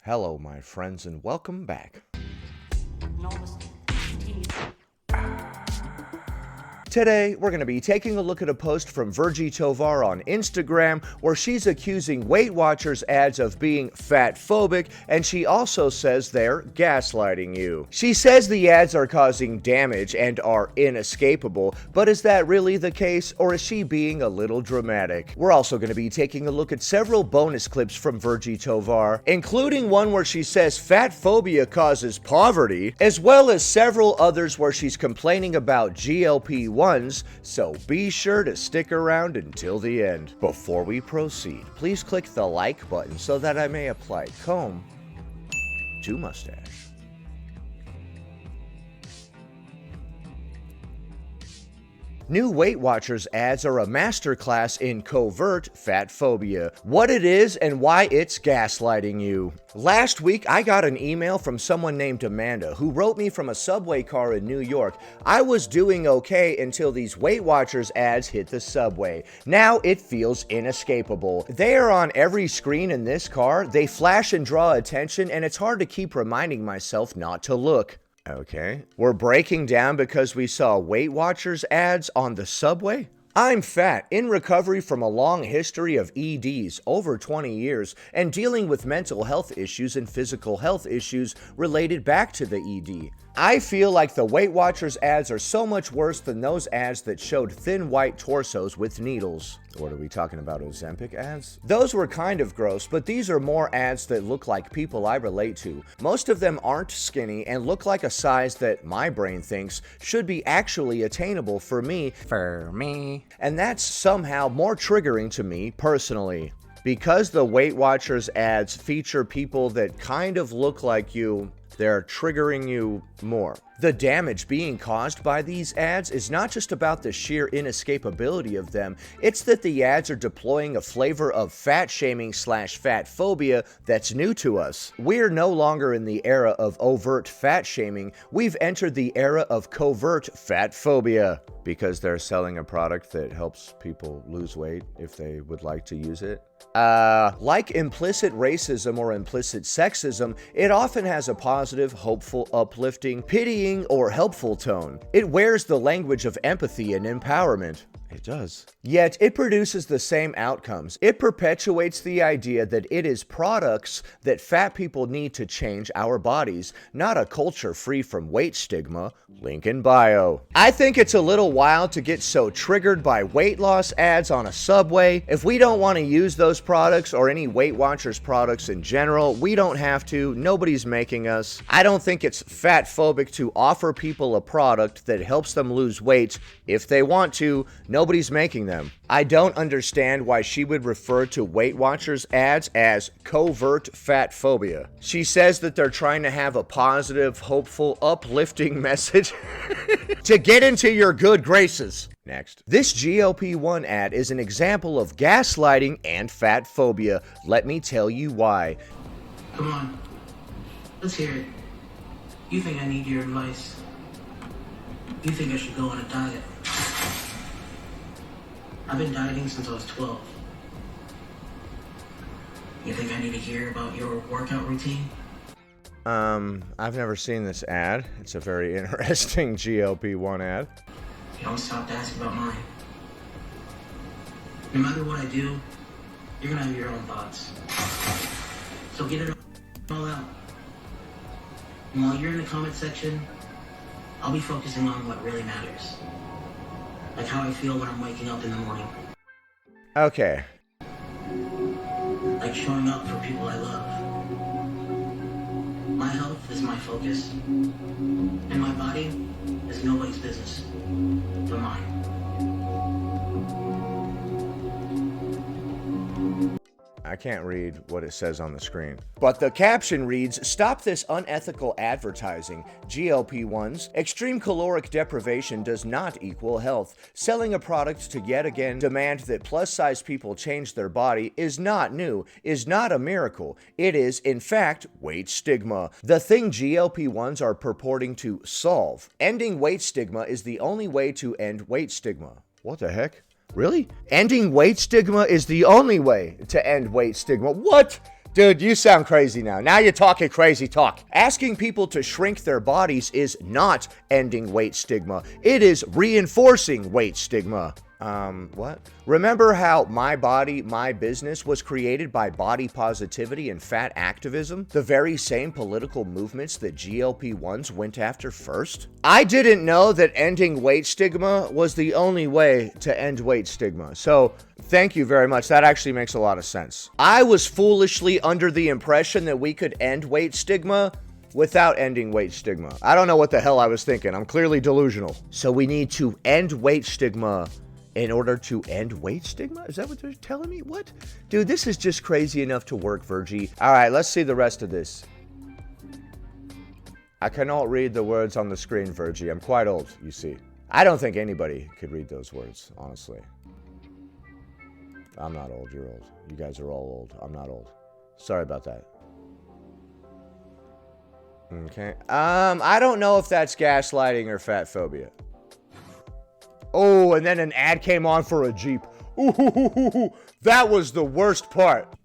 Hello, my friends, and welcome back. Today, we're going to be taking a look at a post from Virgie Tovar on Instagram where she's accusing Weight Watchers ads of being fat phobic, and she also says they're gaslighting you. She says the ads are causing damage and are inescapable, but is that really the case, or is she being a little dramatic? We're also going to be taking a look at several bonus clips from Virgie Tovar, including one where she says fat phobia causes poverty, as well as several others where she's complaining about GLP-1, so be sure to stick around until the end. Before we proceed, please click the like button so that I may apply comb to mustache. New Weight Watchers ads are a masterclass in covert fat phobia, what it is and why it's gaslighting you. Last week, I got an email from someone named Amanda who wrote me from a subway car in New York. I was doing okay until these Weight Watchers ads hit the subway. Now it feels inescapable. They are on every screen in this car, they flash and draw attention, and it's hard to keep reminding myself not to look. Okay. We're breaking down because we saw Weight Watchers ads on the subway? I'm fat, in recovery from a long history of EDs, over 20 years, and dealing with mental health issues and physical health issues related back to the ED. I feel like the Weight Watchers ads are so much worse than those ads that showed thin white torsos with needles. What are we talking about, Ozempic ads? Those were kind of gross, but these are more ads that look like people I relate to. Most of them aren't skinny and look like a size that my brain thinks should be actually attainable for me. And that's somehow more triggering to me personally. Because the Weight Watchers ads feature people that kind of look like you, they're triggering you more. The damage being caused by these ads is not just about the sheer inescapability of them, it's that the ads are deploying a flavor of fat shaming / fat phobia that's new to us. We're no longer in the era of overt fat shaming, we've entered the era of covert fat phobia. Because they're selling a product that helps people lose weight if they would like to use it. Like implicit racism or implicit sexism, it often has a positive, hopeful, uplifting, pitying, or helpful tone. It wears the language of empathy and empowerment. It does. Yet, it produces the same outcomes. It perpetuates the idea that it is products that fat people need to change our bodies, not a culture free from weight stigma. Link in bio. I think it's a little wild to get so triggered by weight loss ads on a subway. If we don't want to use those products or any Weight Watchers products in general, we don't have to. Nobody's making us. I don't think it's fat phobic to offer people a product that helps them lose weight if they want to. Nobody's making them. I don't understand why she would refer to Weight Watchers ads as covert fat phobia. She says that they're trying to have a positive, hopeful, uplifting message to get into your good graces. Next. This GLP-1 ad is an example of gaslighting and fat phobia. Let me tell you why. Come on, let's hear it. You think I need your advice? You think I should go on a diet? I've been dieting since I was 12. You think I need to hear about your workout routine? I've never seen this ad. It's a very interesting GLP-1 ad. You don't stop to ask about mine. No matter what I do, you're gonna have your own thoughts. So get it all out. And while you're in the comment section, I'll be focusing on what really matters. Like how I feel when I'm waking up in the morning. Okay. Like showing up for people I love. My health is my focus. And my body is nobody's business but mine. I can't read what it says on the screen. But the caption reads, "Stop this unethical advertising. GLP-1s. Extreme caloric deprivation does not equal health. Selling a product to yet again demand that plus-size people change their body is not new, is not a miracle. It is, in fact, weight stigma. The thing GLP-1s are purporting to solve. Ending weight stigma is the only way to end weight stigma." What the heck? Really? Ending weight stigma is the only way to end weight stigma. What? Dude, you sound crazy now. Now you're talking crazy talk. Asking people to shrink their bodies is not ending weight stigma. It is reinforcing weight stigma. What? Remember how My Body, My Business was created by body positivity and fat activism? The very same political movements that GLP-1s went after first? I didn't know that ending weight stigma was the only way to end weight stigma. So, thank you very much. That actually makes a lot of sense. I was foolishly under the impression that we could end weight stigma without ending weight stigma. I don't know what the hell I was thinking. I'm clearly delusional. So we need to end weight stigma in order to end weight stigma? Is that what they're telling me? What? Dude, this is just crazy enough to work, Virgie. All right, let's see the rest of this. I cannot read the words on the screen, Virgie. I'm quite old, you see. I don't think anybody could read those words, honestly. I'm not old, you're old. You guys are all old. I'm not old. Sorry about that. Okay. I don't know if that's gaslighting or fat phobia. Oh, and then an ad came on for a Jeep. Ooh, that was the worst part.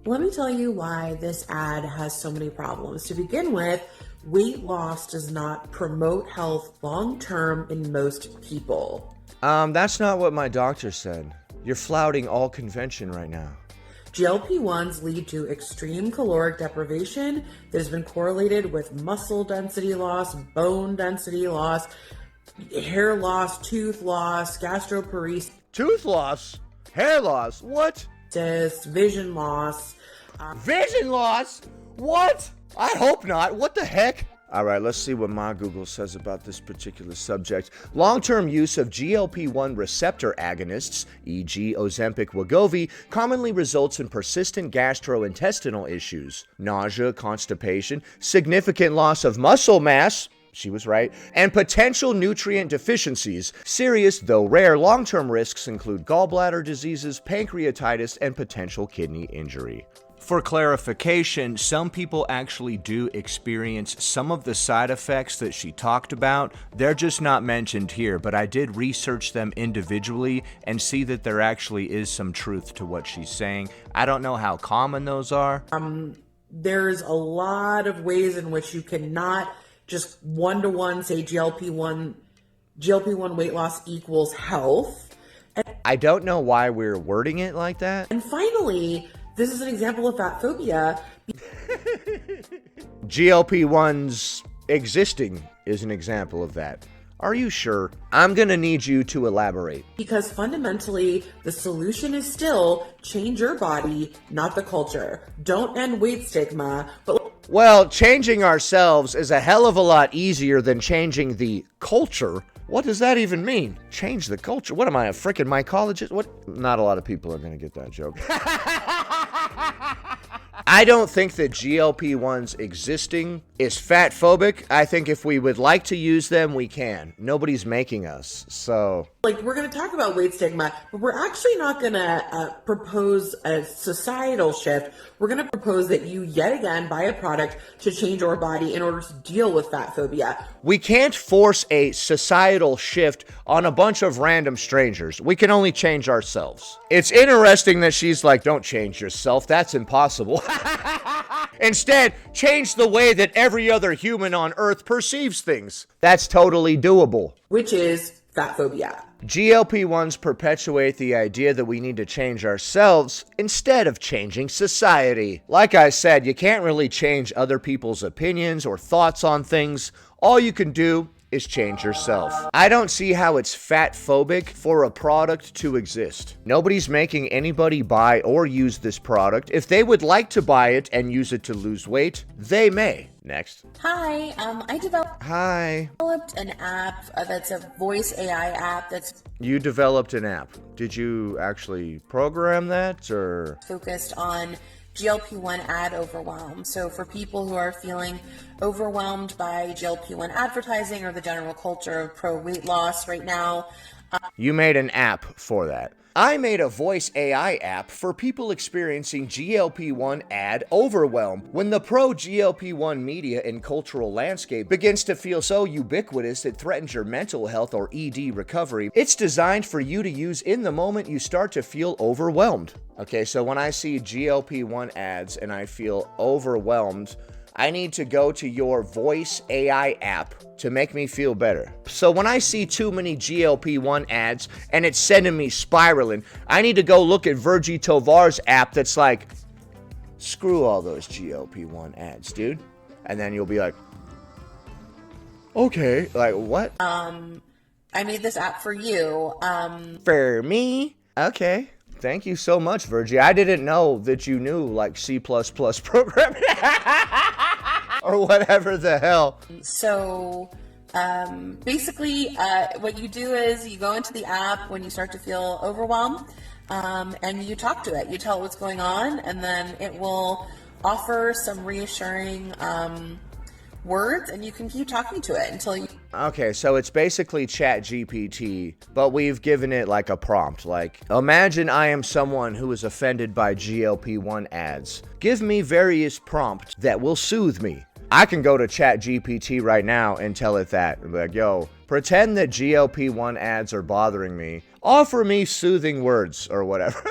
Let me tell you why this ad has so many problems. To begin with, weight loss does not promote health long-term in most people. That's not what my doctor said. You're flouting all convention right now. GLP-1s lead to extreme caloric deprivation that has been correlated with muscle density loss, bone density loss, hair loss, tooth loss, gastroparesis. Tooth loss? Hair loss? What? Vision loss. Vision loss? What? I hope not. What the heck? All right, let's see what my Google says about this particular subject. Long-term use of GLP-1 receptor agonists, e.g. Ozempic, Wegovy, commonly results in persistent gastrointestinal issues, nausea, constipation, significant loss of muscle mass, she was right, and potential nutrient deficiencies. Serious, though rare, long-term risks include gallbladder diseases, pancreatitis, and potential kidney injury. For clarification, some people actually do experience some of the side effects that she talked about. They're just not mentioned here, but I did research them individually and see that there actually is some truth to what she's saying. I don't know how common those are. There's a lot of ways in which you cannot just one-to-one say GLP-1 weight loss equals health. I don't know why we're wording it like that. And finally, this is an example of fat phobia. GLP-1s existing is an example of that. Are you sure? I'm gonna need you to elaborate. Because fundamentally, the solution is still change your body, not the culture. Don't end weight stigma, but... Well, changing ourselves is a hell of a lot easier than changing the culture. What does that even mean? Change the culture? What am I, a frickin' mycologist? What? Not a lot of people are gonna get that joke. I don't think that GLP-1s existing is fat phobic. I think if we would like to use them, we can. Nobody's making us, so... Like, we're going to talk about weight stigma, but we're actually not going to propose a societal shift. We're going to propose that you, yet again, buy a product to change your body in order to deal with fat phobia. We can't force a societal shift on a bunch of random strangers. We can only change ourselves. It's interesting that she's like, don't change yourself. That's impossible. Instead, change the way that every other human on Earth perceives things. That's totally doable. Which is fat phobia. GLP-1s perpetuate the idea that we need to change ourselves instead of changing society. Like I said, you can't really change other people's opinions or thoughts on things. All you can do is change yourself. I don't see how it's fat phobic for a product to exist. Nobody's making anybody buy or use this product. If they would like to buy it and use it to lose weight, they may. Next. Hi, I developed an app that's a voice AI app that's You developed an app. Did you actually program that, or? Focused on GLP-1 ad overwhelm. So for people who are feeling overwhelmed by GLP-1 advertising or the general culture of pro weight loss right now. You made an app for that. I made a voice AI app for people experiencing GLP-1 ad overwhelm. When the pro-GLP-1 media and cultural landscape begins to feel so ubiquitous it threatens your mental health or ED recovery, it's designed for you to use in the moment you start to feel overwhelmed. Okay, so when I see GLP-1 ads and I feel overwhelmed, I need to go to your voice AI app to make me feel better. So when I see too many GLP-1 ads and it's sending me spiraling, I need to go look at Virgie Tovar's app that's like, screw all those GLP-1 ads, dude. And then you'll be like, okay, like what? I made this app for you. For me? Okay. Thank you so much, Virgie. I didn't know that you knew like C++ programming or whatever the hell. So basically what you do is you go into the app when you start to feel overwhelmed, and you talk to it. You tell it what's going on, and then it will offer some reassuring words, and you can keep talking to it until you... Okay, so it's basically ChatGPT, but we've given it like a prompt, like, imagine I am someone who is offended by GLP-1 ads. Give me various prompts that will soothe me. I can go to ChatGPT right now and tell it that. And be like, yo, pretend that GLP-1 ads are bothering me. Offer me soothing words or whatever.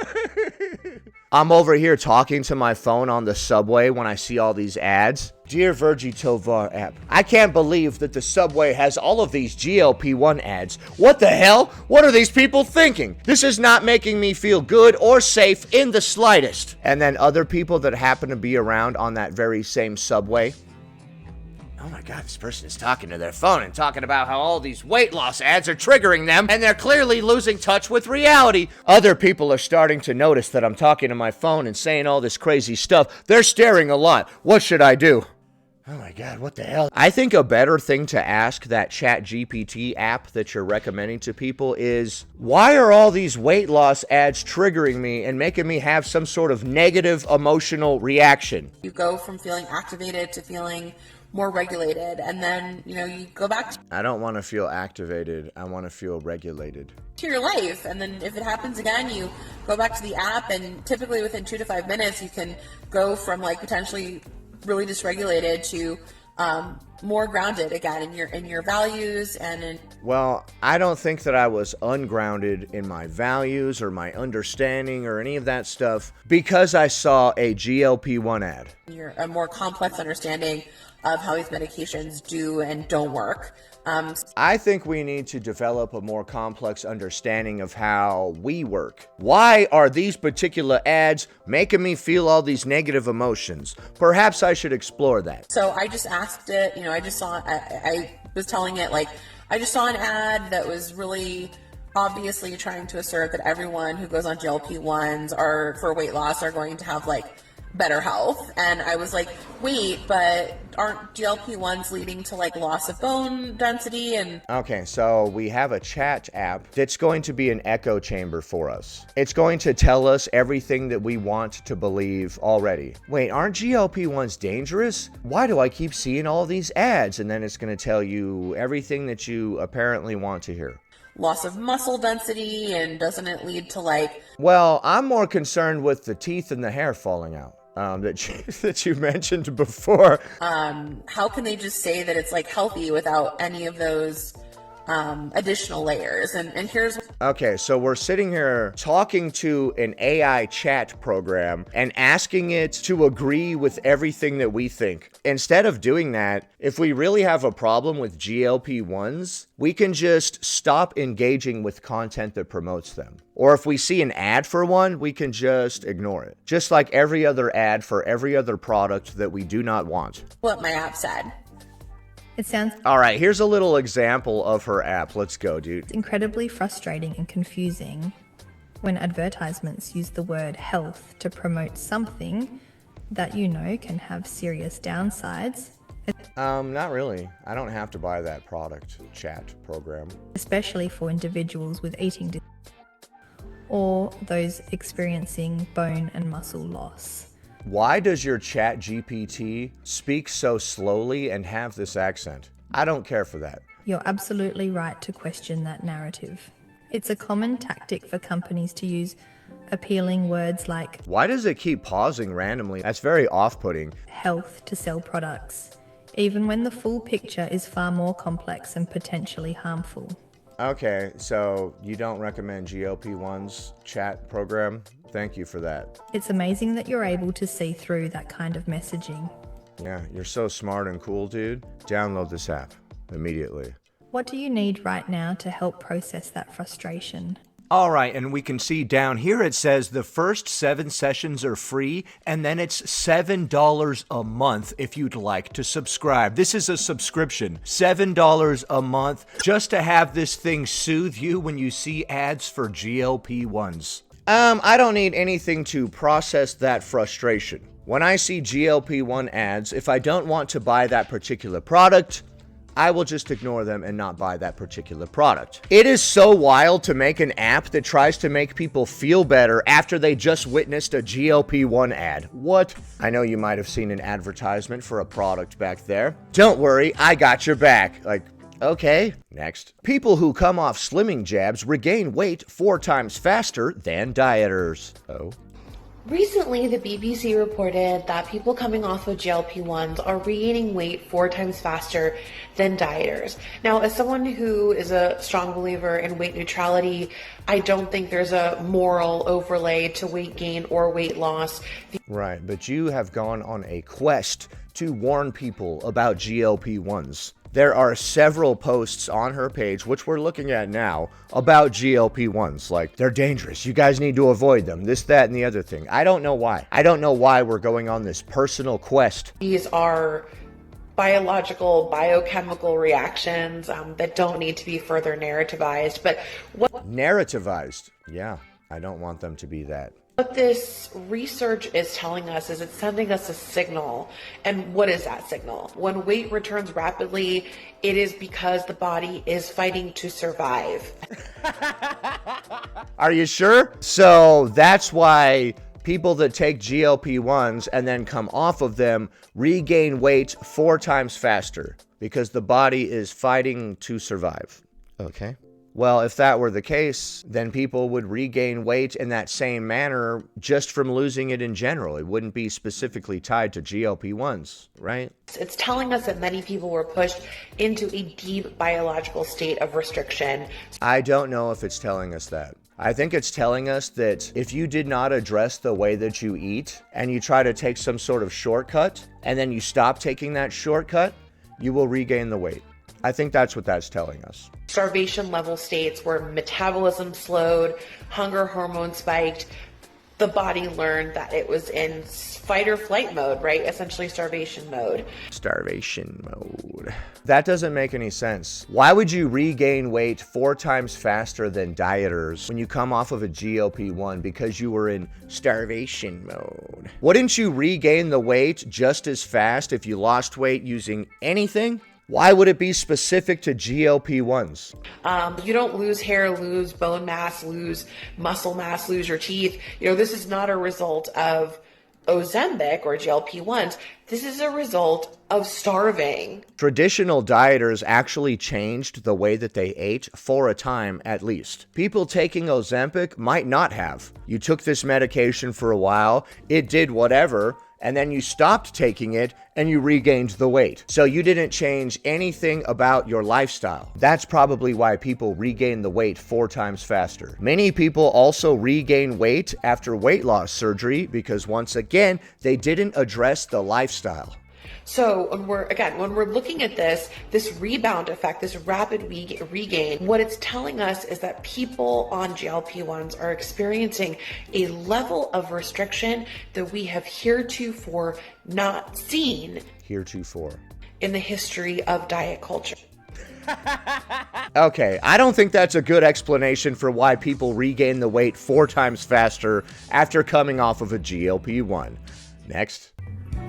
I'm over here talking to my phone on the subway when I see all these ads. Dear Virgie Tovar app, I can't believe that the subway has all of these GLP-1 ads. What the hell? What are these people thinking? This is not making me feel good or safe in the slightest. And then other people that happen to be around on that very same subway. Oh my God, this person is talking to their phone and talking about how all these weight loss ads are triggering them and they're clearly losing touch with reality. Other people are starting to notice that I'm talking to my phone and saying all this crazy stuff. They're staring a lot. What should I do? Oh my God, what the hell? I think a better thing to ask that ChatGPT app that you're recommending to people is, why are all these weight loss ads triggering me and making me have some sort of negative emotional reaction? You go from feeling activated to feeling more regulated, and then you go back I don't want to feel activated. I want to feel regulated to your life, and then if it happens again, you go back to the app, and typically within 2 to 5 minutes you can go from like potentially really dysregulated to more grounded again in your values and in... Well, I don't think that I was ungrounded in my values or my understanding or any of that stuff because I saw a GLP-1 ad. A more complex understanding of how these medications do and don't work. I think we need to develop a more complex understanding of how we work. Why are these particular ads making me feel all these negative emotions? Perhaps I should explore that. So I just asked it, I was telling it, like, I just saw an ad that was really obviously trying to assert that everyone who goes on GLP-1s or for weight loss are going to have like better health. And I was like, wait, but aren't GLP-1s leading to like loss of bone density? And okay, so we have a chat app that's going to be an echo chamber for us. It's going to tell us everything that we want to believe already. Wait, aren't GLP-1s dangerous? Why do I keep seeing all these ads? And then it's going to tell you everything that you apparently want to hear. Loss of muscle density, and doesn't it lead to like... Well, I'm more concerned with the teeth and the hair falling out. That you mentioned before. How can they just say that it's like healthy without any of those additional layers? And here's... Okay, so we're sitting here talking to an AI chat program and asking it to agree with everything that we think. Instead of doing that, if we really have a problem with GLP-1s, we can just stop engaging with content that promotes them. Or if we see an ad for one, we can just ignore it. Just like every other ad for every other product that we do not want. What my app said. It sounds... All right, here's a little example of her app. Let's go, dude. It's incredibly frustrating and confusing when advertisements use the word health to promote something that can have serious downsides. Not really. I don't have to buy that product chat program. Especially for individuals with eating disorders or those experiencing bone and muscle loss. Why does your chat GPT speak so slowly and have this accent? I don't care for that. You're absolutely right to question that narrative. It's a common tactic for companies to use appealing words like Why does it keep pausing randomly? That's very off-putting. health to sell products, even when the full picture is far more complex and potentially harmful. Okay, so you don't recommend GLP-1's chat program? Thank you for that. It's amazing that you're able to see through that kind of messaging. Yeah, you're so smart and cool, dude. Download this app immediately. What do you need right now to help process that frustration? All right, and we can see down here it says the first 7 sessions are free, and then it's $7 a month if you'd like to subscribe. This is a subscription, $7 a month, just to have this thing soothe you when you see ads for GLP-1s. I don't need anything to process that frustration. When I see GLP-1 ads, if I don't want to buy that particular product, I will just ignore them and not buy that particular product. It is so wild to make an app that tries to make people feel better after they just witnessed a GLP-1 ad. What? I know you might have seen an advertisement for a product back there. Don't worry, I got your back. Like, okay. Next. People who come off slimming jabs regain weight 4 times faster than dieters. Oh. Recently, the BBC reported that people coming off of GLP-1s are regaining weight 4 times faster than dieters. Now, as someone who is a strong believer in weight neutrality, I don't think there's a moral overlay to weight gain or weight loss. Right, but you have gone on a quest to warn people about GLP-1s. There are several posts on her page, which we're looking at now, about GLP-1s. Like, they're dangerous. You guys need to avoid them. This, that, and the other thing. I don't know why. I don't know why we're going on this personal quest. These are biological, biochemical reactions that don't need to be further narrativized. But Narrativized. Yeah, I don't want them to be that. what this research is telling us is it's sending us a signal. And what is that signal? When weight returns rapidly, it is because the body is fighting to survive. Are you sure? So that's why people that take GLP-1s and then come off of them regain weight 4 times faster because the body is fighting to survive. Okay. Well, if that were the case, then people would regain weight in that same manner just from losing it in general. It wouldn't be specifically tied to GLP-1s, right? It's telling us that many people were pushed into a deep biological state of restriction. I don't know if it's telling us that. I think it's telling us that if you did not address the way that you eat and you try to take some sort of shortcut and then you stop taking that shortcut, you will regain the weight. I think that's what that's telling us. Starvation level states where metabolism slowed, hunger hormone spiked. The body learned that it was in fight or flight mode, right? Essentially starvation mode. Starvation mode. That doesn't make any sense. Why would you regain weight 4 times faster than dieters when you come off of a GLP-1 because you were in starvation mode? Wouldn't you regain the weight just as fast if you lost weight using anything? Why would it be specific to GLP-1s? You don't lose hair, lose bone mass, lose muscle mass, lose your teeth. You know, this is not a result of Ozempic or GLP-1s. This is a result of starving. Traditional dieters actually changed the way that they ate for a time at least. People taking Ozempic might not have. You took this medication for a while, it did whatever, and then you stopped taking it and you regained the weight. So you didn't change anything about your lifestyle. That's probably why people regain the weight 4 times faster. Many people also regain weight after weight loss surgery because once again, they didn't address the lifestyle. So when we're looking at this rebound effect, this rapid regain, what it's telling us is that people on GLP-1s are experiencing a level of restriction that we have heretofore not seen in the history of diet culture. Okay, I don't think that's a good explanation for why people regain the weight 4 times faster after coming off of a GLP-1. Next.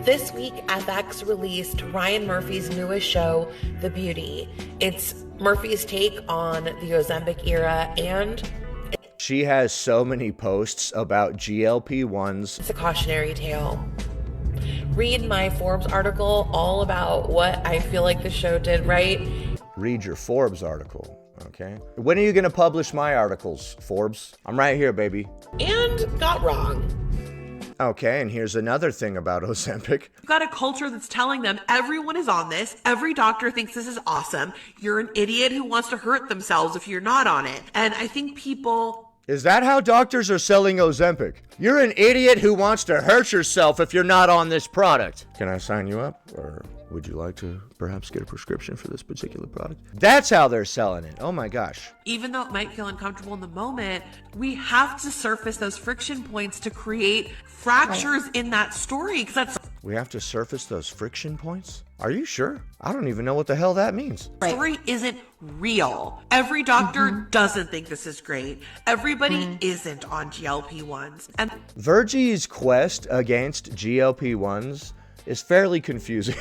This week, FX released Ryan Murphy's newest show, The Beauty. It's Murphy's take on the Ozempic era, and she has so many posts about GLP-1s. It's a cautionary tale. Read my Forbes article all about what I feel like the show did right. Read your Forbes article. Okay. When are you going to publish my articles, Forbes? I'm right here, baby. And got wrong. Okay, and here's another thing about Ozempic. You've got a culture that's telling them everyone is on this. Every doctor thinks this is awesome. You're an idiot who wants to hurt themselves if you're not on it. And I think people... Is that how doctors are selling Ozempic? You're an idiot who wants to hurt yourself if you're not on this product. Can I sign you up? Or would you like to perhaps get a prescription for this particular product? That's how they're selling it. Oh my gosh. Even though it might feel uncomfortable in the moment, we have to surface those friction points to create fractures in that story. Because that's... We have to surface those friction points? Are you sure? I don't even know what the hell that means. Story isn't real. Every doctor doesn't think this is great. Everybody isn't on GLP-1s. And Virgie's quest against GLP-1s is fairly confusing.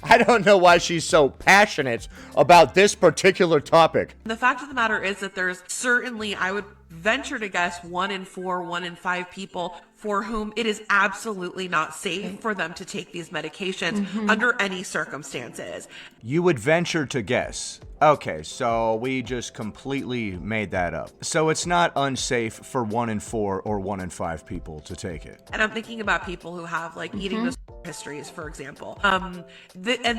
I don't know why she's so passionate about this particular topic. the fact of the matter is that there's certainly, I would venture to guess, 1 in 4, 1 in 5 people for whom it is absolutely not safe for them to take these medications under any circumstances. You would venture to guess. Okay, so we just completely made that up. So it's not unsafe for 1 in 4 or 1 in 5 people to take it. And I'm thinking about people who have like eating disorder histories, for example. And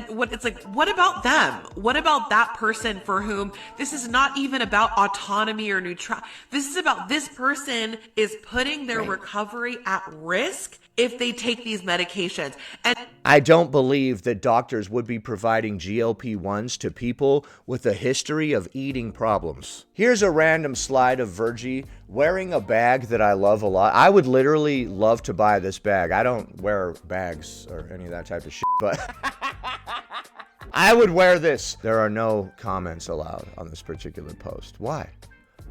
what it's like, what about them? What about that person for whom this is not even about autonomy or neutrality? This is about this person is putting their recovery at risk if they take these medications. And I don't believe that doctors would be providing GLP-1s to people with a history of eating problems. Here's a random slide of Virgie wearing a bag that I love a lot. I would literally love to buy this bag. I don't wear bags or any of that type of shit, but I would wear this. There are no comments allowed on this particular post. Why?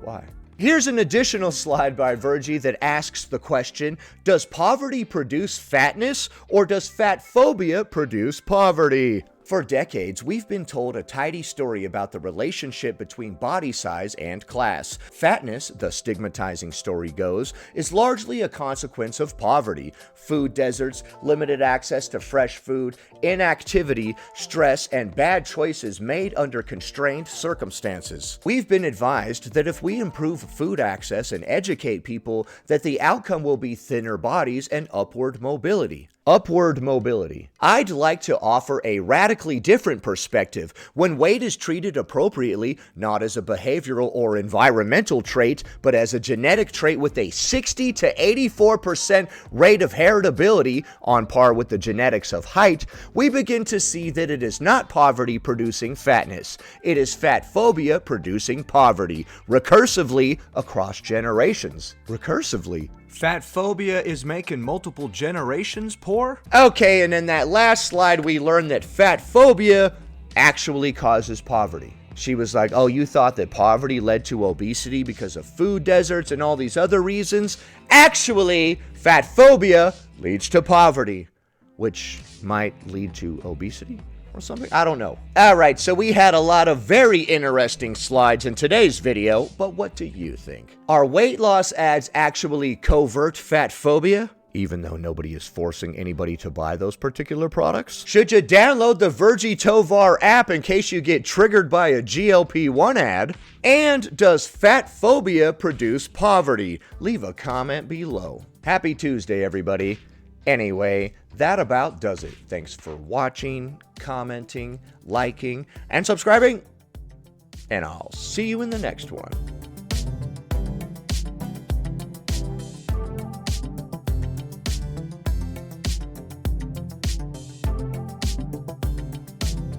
Why? Here's an additional slide by Virgie that asks the question, does poverty produce fatness or does fat phobia produce poverty? For decades, we've been told a tidy story about the relationship between body size and class. Fatness, the stigmatizing story goes, is largely a consequence of poverty. Food deserts, limited access to fresh food, inactivity, stress, and bad choices made under constrained circumstances. We've been advised that if we improve food access and educate people, that the outcome will be thinner bodies and upward mobility. Upward mobility. I'd like to offer a radically different perspective. When weight is treated appropriately, not as a behavioral or environmental trait, but as a genetic trait with a 60 to 84% rate of heritability, on par with the genetics of height, we begin to see that it is not poverty producing fatness. It is fat phobia producing poverty, recursively across generations. Recursively. Fat phobia is making multiple generations poor? Okay, and in that last slide, we learned that fat phobia actually causes poverty. She was like, oh, you thought that poverty led to obesity because of food deserts and all these other reasons? Actually, fat phobia leads to poverty, which might lead to obesity or something. I don't know. All right, so we had a lot of very interesting slides in today's video, but what do you think? Are weight loss ads actually covert fat phobia? Even though nobody is forcing anybody to buy those particular products? Should you download the Virgie Tovar app in case you get triggered by a GLP-1 ad? And does fat phobia produce poverty? Leave a comment below. Happy Tuesday, everybody. Anyway, that about does it. Thanks for watching, commenting, liking, and subscribing. And I'll see you in the next one.